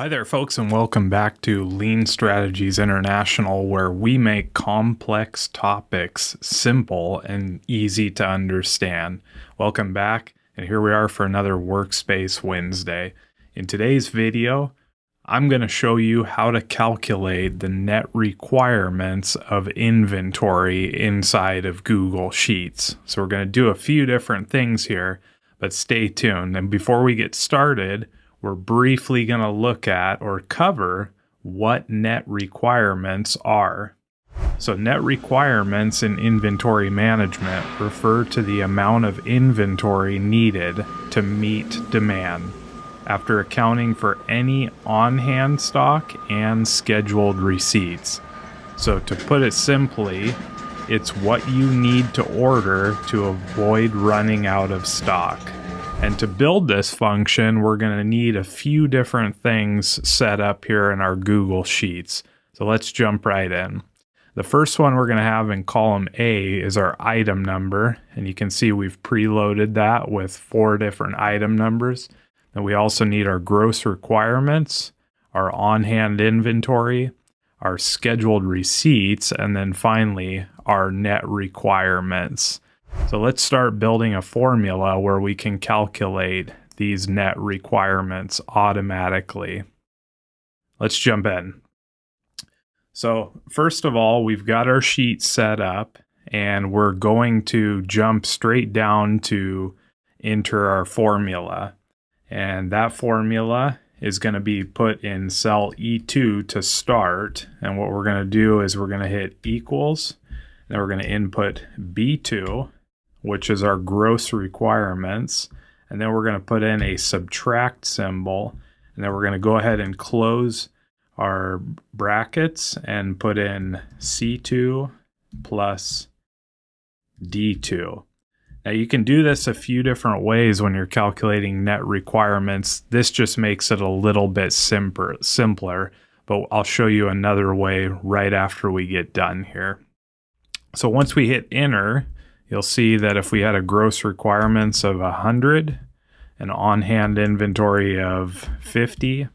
Well, hi there, folks, and welcome back to Lean Strategies International, where we make complex topics simple and easy to understand. Welcome back, and here we are for another Workspace Wednesday. In today's video, I'm going to show you how to calculate the net requirements of inventory inside of Google Sheets. So we're going to do a few different things here, but stay tuned. And before we get started, we're briefly going to look at or cover what net requirements are. So net requirements in inventory management refer to the amount of inventory needed to meet demand, after accounting for any on-hand stock and scheduled receipts. So to put it simply, it's what you need to order to avoid running out of stock. And to build this function, we're going to need a few different things set up here in our Google Sheets. So let's jump right in. The first one we're going to have in column A is our item number. And you can see we've preloaded that with 4 different item numbers. And we also need our gross requirements, our on-hand inventory, our scheduled receipts, and then finally our net requirements. So let's start building a formula where we can calculate these net requirements automatically. Let's jump in. So first of all, we've got our sheet set up and we're going to jump straight down to enter our formula. And that formula is going to be put in cell E2 to start. And what we're going to do is we're going to hit equals. Then we're going to input B2, which is our gross requirements. And then we're going to put in a subtract symbol. And then we're going to go ahead and close our brackets and put in C2 plus D2. Now you can do this a few different ways when you're calculating net requirements. This just makes it a little bit simpler, but I'll show you another way right after we get done here. So once we hit enter, you'll see that if we had a gross requirements of 100, an on-hand inventory of 50,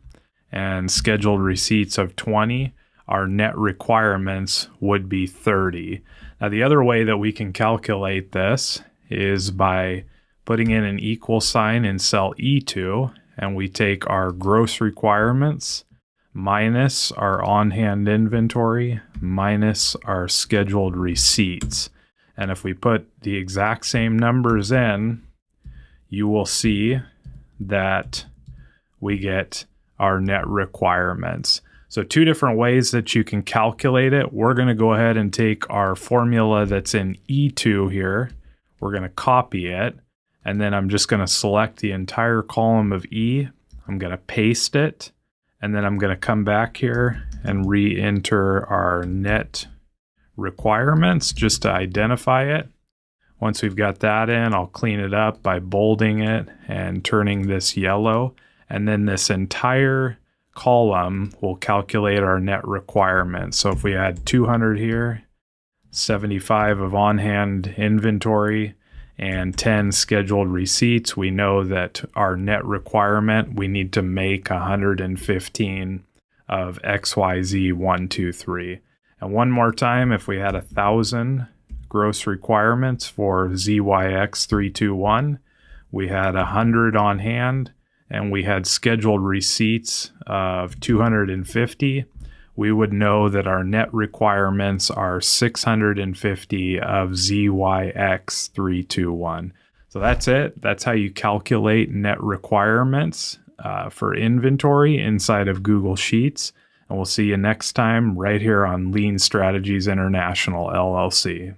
and scheduled receipts of 20, our net requirements would be 30. Now the other way that we can calculate this is by putting in an equal sign in cell E2, and we take our gross requirements minus our on-hand inventory minus our scheduled receipts. And if we put the exact same numbers in, you will see that we get our net requirements. So 2 different ways that you can calculate it. We're going to go ahead and take our formula that's in E2 here. We're going to copy it. And then I'm just going to select the entire column of E. I'm going to paste it. And then I'm going to come back here and re-enter our net requirements just to identify it. Once we've got that in, I'll clean it up by bolding it and turning this yellow. And then this entire column will calculate our net requirements. So if we had 200 here, 75 of on-hand inventory, and 10 scheduled receipts, we know that our net requirement, we need to make 115 of XYZ 1, 2, 3. And one more time, if we had 1,000 gross requirements for ZYX 321, we had 100 on hand, and we had scheduled receipts of 250, we would know that our net requirements are 650 of ZYX 321. So that's it. That's how you calculate net requirements for inventory inside of Google Sheets. And we'll see you next time right here on Lean Strategies International, LLC.